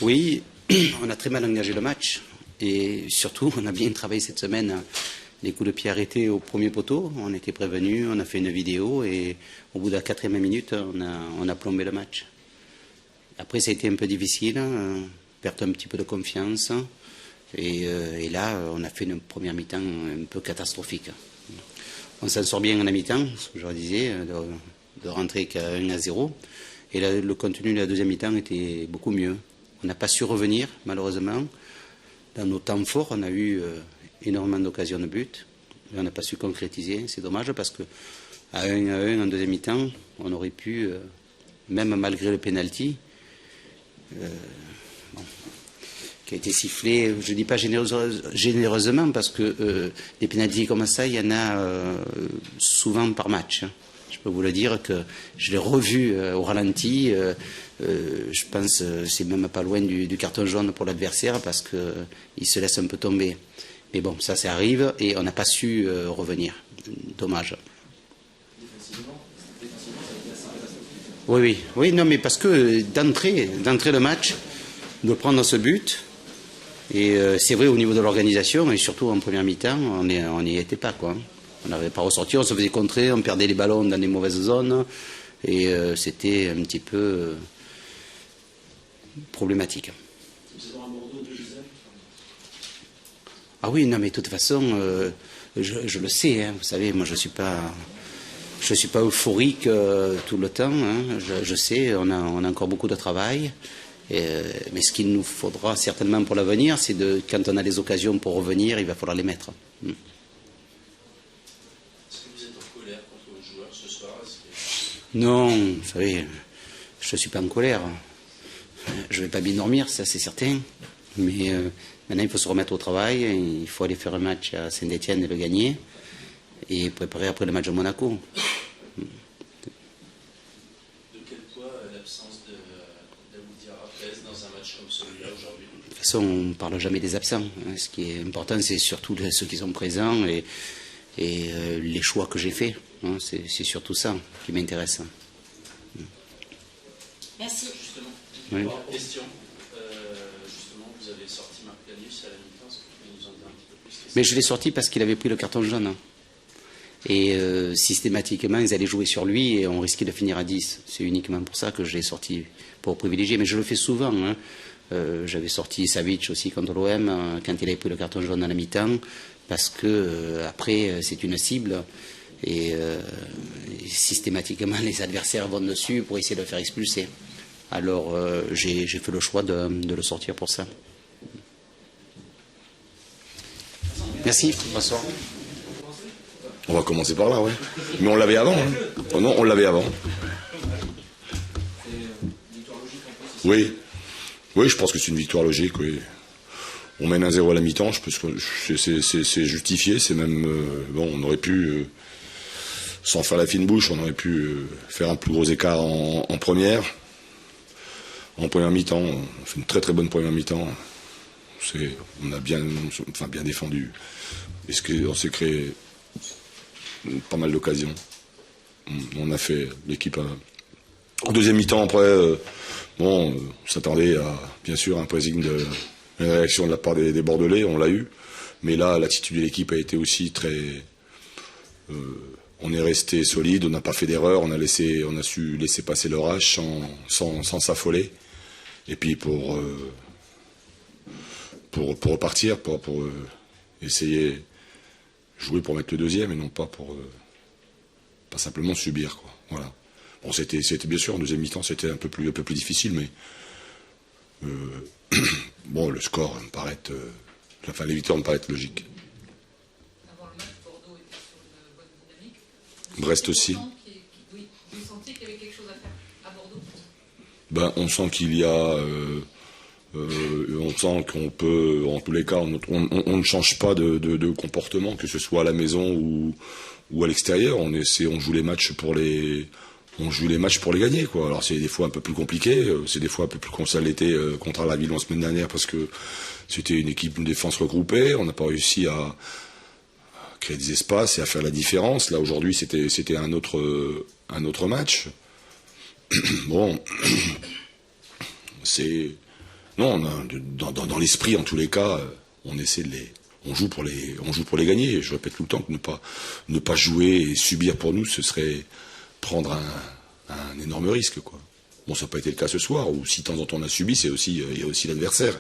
Oui, on a très mal engagé le match. Et surtout, on a bien travaillé cette semaine les coups de pied arrêtés au premier poteau. On était prévenus, on a fait une vidéo et au bout de la 4e minute, on a plombé le match. Après, ça a été un peu difficile, perdre un petit peu de confiance. Et là, on a fait une première mi-temps un peu catastrophique. On s'en sort bien en la mi-temps, ce que je leur disais, de rentrer qu'à 1-0. Et là, le contenu de la deuxième mi-temps était beaucoup mieux. On n'a pas su revenir, malheureusement. Dans nos temps forts, on a eu énormément d'occasions de but. Mais on n'a pas su concrétiser. C'est dommage parce que à 1-1 en deuxième mi-temps, on aurait pu, même malgré le pénalty, qui a été sifflé, je ne dis pas généreusement, parce que des pénaltys comme ça, il y en a souvent par match. Je peux vous le dire que je l'ai revu au ralenti. Je pense que c'est même pas loin du carton jaune pour l'adversaire parce qu'il se laisse un peu tomber. Mais bon, ça arrive et on n'a pas su revenir. Dommage. Oui, non, mais parce que d'entrer le match, de prendre ce but, et c'est vrai au niveau de l'organisation, et surtout en première mi-temps, on n'y était pas, quoi. On n'arrivait pas à ressortir, on se faisait contrer, on perdait les ballons dans des mauvaises zones, et c'était un petit peu problématique. Ah oui, non, mais de toute façon, je le sais, hein, vous savez, moi je suis pas euphorique tout le temps, hein, je sais, on a encore beaucoup de travail. Mais ce qu'il nous faudra certainement pour l'avenir, c'est quand on a les occasions pour revenir, il va falloir les mettre. Est-ce que vous êtes en colère contre vos joueurs ce soir? Non, vous savez, je ne suis pas en colère. Je ne vais pas bien dormir, ça c'est certain. Mais maintenant, il faut se remettre au travail. Il faut aller faire un match à Saint-Étienne et le gagner. Et préparer après le match de Monaco. De toute façon, on ne parle jamais des absents. Ce qui est important, c'est surtout ceux qui sont présents et les choix que j'ai faits. C'est surtout ça qui m'intéresse. Merci. Justement, oui. Question. Justement, vous avez sorti Marc Lanius à la mi-temps. Est-ce que vous pouvez nous en dire un petit peu plus? Mais je l'ai sorti parce qu'il avait pris le carton jaune. Et systématiquement, ils allaient jouer sur lui et on risquait de finir à 10. C'est uniquement pour ça que je l'ai sorti, pour privilégier. Mais je le fais souvent. Hein. J'avais sorti Savic aussi contre l'OM quand il avait pris le carton jaune à la mi-temps, parce que après c'est une cible et systématiquement les adversaires vont dessus pour essayer de le faire expulser. Alors j'ai fait le choix de le sortir pour ça. Merci, bonsoir. On va commencer par là, ouais. Mais on l'avait avant. Hein. Oh non, on l'avait avant. Oui. Oui, je pense que c'est une victoire logique, oui. On mène 1-0 à la mi-temps, je pense que c'est justifié, c'est même... bon, on aurait pu, sans faire la fine bouche, on aurait pu faire un plus gros écart en première. En première mi-temps, on fait une très très bonne première mi-temps. On a bien défendu. On s'est créé pas mal d'occasions. On a fait l'équipe... En deuxième mi-temps, après... on s'attendait à, bien sûr, un pressing une réaction de la part des Bordelais, on l'a eu. Mais là, l'attitude de l'équipe a été aussi très... on est resté solide, on n'a pas fait d'erreur, on a su laisser passer l'orage sans s'affoler. Et puis pour repartir, pour essayer jouer pour mettre le deuxième et non pas pas simplement subir, quoi. Voilà. Bon, c'était bien sûr, en deuxième mi-temps, c'était un peu plus difficile, mais bon, le score me paraît les victoires me paraissent logiques. Avant le match, Bordeaux était sur une bonne dynamique. Brest aussi. Oui, vous sentiez qu'il y avait quelque chose à faire à Bordeaux? Ben, on sent qu'il y a... on sent qu'on peut, en tous les cas, on ne change pas de comportement, que ce soit à la maison ou à l'extérieur. On joue les matchs pour les gagner, quoi. Alors c'est des fois un peu plus compliqué, c'est des fois un peu plus comme ça l'était contre la Ville la semaine dernière parce que c'était une défense regroupée. On n'a pas réussi à créer des espaces et à faire la différence. Là aujourd'hui c'était un autre match. Bon, Non, dans l'esprit, en tous les cas, on essaie de on joue pour les gagner. Je répète tout le temps que ne pas jouer et subir pour nous, ce serait prendre un énorme risque, quoi. Bon, ça n'a pas été le cas ce soir, ou si de temps en temps on a subi, il y a aussi l'adversaire.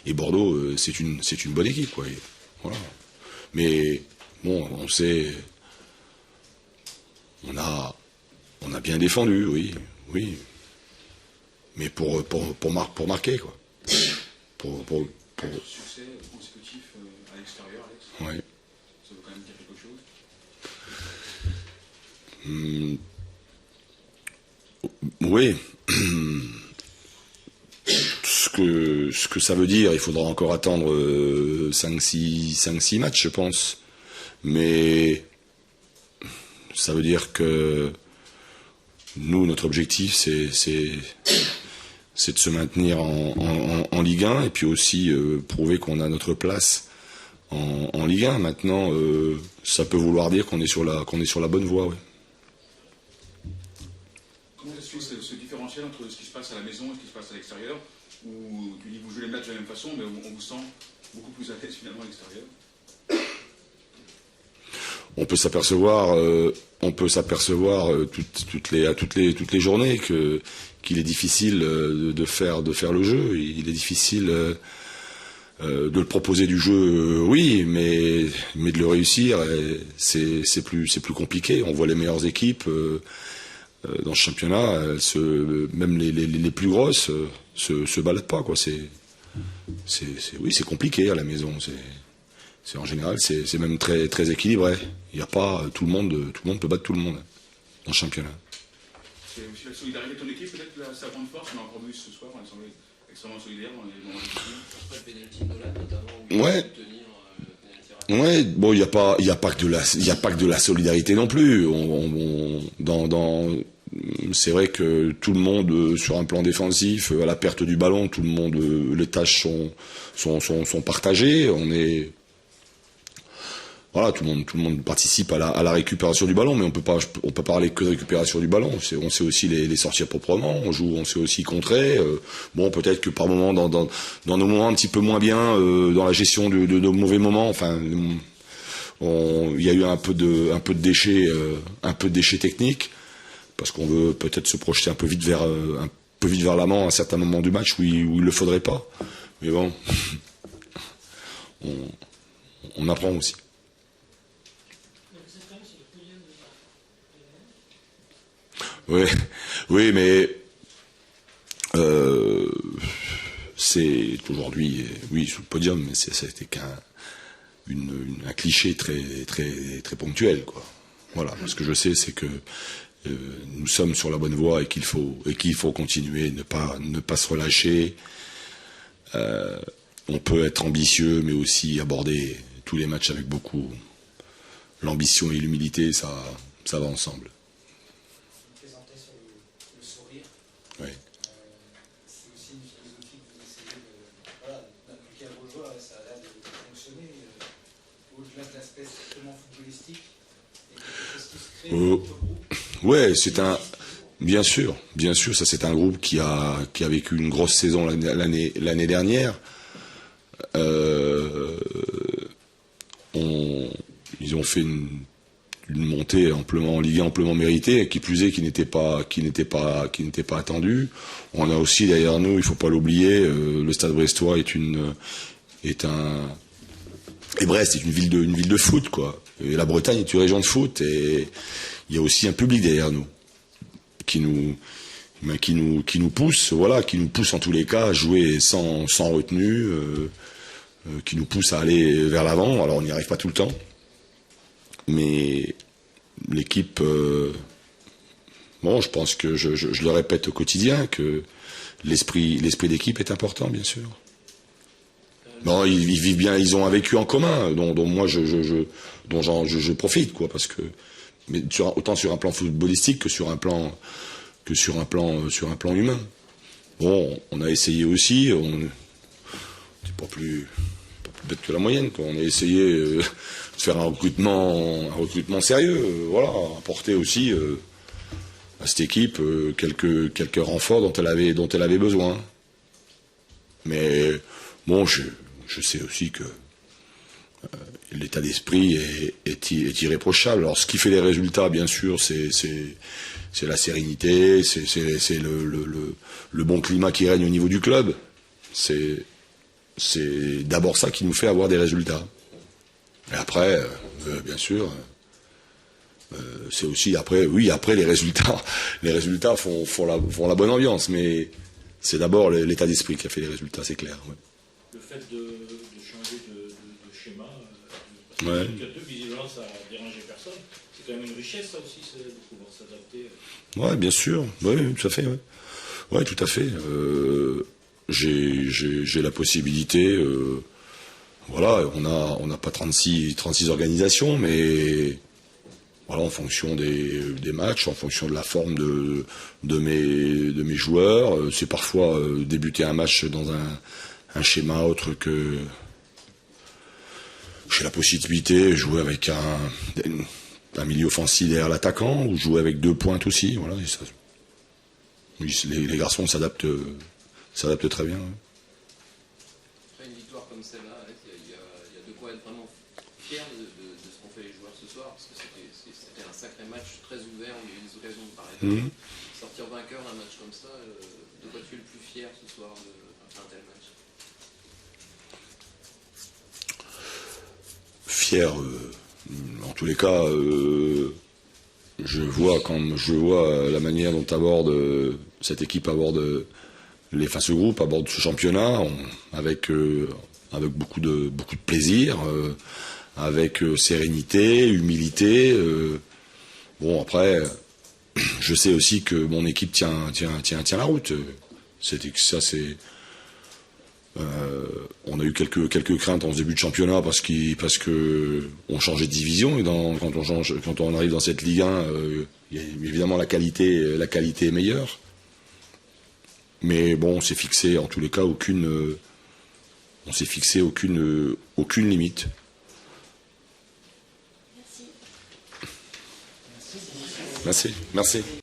Et Bordeaux, c'est une bonne équipe, quoi. Et voilà. Mais bon, on sait, on a bien défendu, oui. Mais pour marquer, quoi. Pour... Succès consécutif à l'extérieur, Alex. Ouais. Ça veut quand même dire quelque chose. Oui. Ce que ça veut dire, il faudra encore attendre 5-6 matchs, je pense. Mais ça veut dire que nous, notre objectif, c'est de se maintenir en Ligue 1 et puis aussi prouver qu'on a notre place en Ligue 1. Maintenant, ça peut vouloir dire qu'on est sur la bonne voie. Ouais. Comment s'explique ce différentiel entre ce qui se passe à la maison et ce qui se passe à l'extérieur, où tu dis que vous jouez les matchs de la même façon, mais on vous sent beaucoup plus à l'aise finalement à l'extérieur? On peut s'apercevoir toutes les journées qu'il est difficile de faire le jeu. Il est difficile de le proposer du jeu, oui, mais de le réussir, c'est plus compliqué. On voit les meilleures équipes dans ce championnat, même les plus grosses se baladent pas, quoi. Oui, c'est compliqué à la maison. En général, c'est même très très équilibré. Il n'y a pas tout le monde peut battre tout le monde dans le championnat. C'est aussi la solidarité de ton équipe, peut-être sa grande force. On a encore vu ce soir, on a semblé extrêmement solidaire dans les moments difficiles. Après le pénalty de Nolan, notamment, où il Ouais. faut tenir le pénalty. Ouais, bon, il y a pas que de la solidarité non plus. C'est vrai que tout le monde, sur un plan défensif, à la perte du ballon, tout le monde, les tâches sont partagées. Voilà, tout le monde participe à la récupération du ballon, mais on peut parler que de récupération du ballon. On sait aussi les sortir proprement. On sait aussi contrer. Bon, peut-être que par moments, dans nos moments un petit peu moins bien, dans la gestion de nos mauvais moments, enfin, il y a eu un peu de déchets techniques, parce qu'on veut peut-être se projeter un peu vite vers l'avant à un certain moment du match où il le faudrait pas. Mais bon, on apprend aussi. Oui, mais c'est aujourd'hui, oui, sous le podium, mais ça a été un cliché très très très ponctuel, quoi. Voilà, ce que je sais, c'est que nous sommes sur la bonne voie et qu'il faut continuer, ne pas se relâcher. On peut être ambitieux, mais aussi aborder tous les matchs avec beaucoup. L'ambition et l'humilité, ça va ensemble. Oui. C'est aussi une philosophie que vous essayez d'appliquer à vos joueurs, et ça a l'air de fonctionner au-delà de l'aspect strictement footballistique. Et quelque chose qui se crée dans votre groupe. Ouais, bien sûr, ça c'est un groupe qui a vécu une grosse saison l'année dernière. Ils ont fait une montée amplement en Ligue 1, amplement méritée, qui plus est, qui n'était pas attendue. On a aussi derrière nous, il faut pas l'oublier, le Stade Brestois et Brest est une ville de foot, quoi. Et la Bretagne est une région de foot, et il y a aussi un public derrière nous qui nous pousse, voilà, qui nous pousse en tous les cas à jouer sans retenue, qui nous pousse à aller vers l'avant. Alors on n'y arrive pas tout le temps, mais l'équipe, bon, je pense que je le répète au quotidien, que l'esprit d'équipe est important, bien sûr. Non, ils vivent bien, ils ont un vécu en commun, dont moi je profite, quoi, parce que, mais autant sur un plan footballistique que sur un plan humain. Bon, on a essayé aussi, c'est pas plus bête que la moyenne, quoi. On a essayé de faire un recrutement sérieux, voilà, apporter aussi à cette équipe quelques renforts dont elle avait besoin. Mais bon, je sais aussi que l'état d'esprit est irréprochable. Alors, ce qui fait les résultats, bien sûr, c'est la sérénité, c'est le bon climat qui règne au niveau du club. C'est d'abord ça qui nous fait avoir des résultats. Et après, bien sûr, c'est aussi après, oui, après les résultats font la bonne ambiance, mais c'est d'abord l'état d'esprit qui a fait les résultats, c'est clair. Ouais. Le fait de changer de schéma, Ouais. visiblement ça a dérangé personne. C'est quand même une richesse, ça aussi, de pouvoir s'adapter. Ouais, bien sûr. Oui, tout à fait. Ouais, tout à fait. J'ai la possibilité. Voilà, on n'a pas 36 organisations, mais voilà, en fonction des matchs, en fonction de la forme de mes joueurs, c'est parfois débuter un match dans un schéma autre que. J'ai la possibilité de jouer avec un milieu offensif derrière l'attaquant, ou jouer avec 2 pointes aussi. Voilà, et ça, oui, les garçons s'adaptent très bien. Ouais. Après une victoire comme celle-là, il y a de quoi être vraiment fier de ce qu'ont fait les joueurs ce soir, parce que c'était un sacré match très ouvert, où il y a eu des occasions de paraître. Sortir vainqueur d'un match comme ça, de quoi tu es le plus fier ce soir d'un tel match? Fier, en tous les cas, je vois la manière dont cette équipe aborde ce groupe, aborde ce championnat, avec beaucoup de plaisir, avec sérénité, humilité. Bon, après, je sais aussi que mon équipe tient la route. On a eu quelques craintes en ce début de championnat parce que on changeait de division, et quand on arrive dans cette Ligue 1, évidemment la qualité est meilleure. Mais bon, on s'est fixé en tous les cas aucune limite. Merci.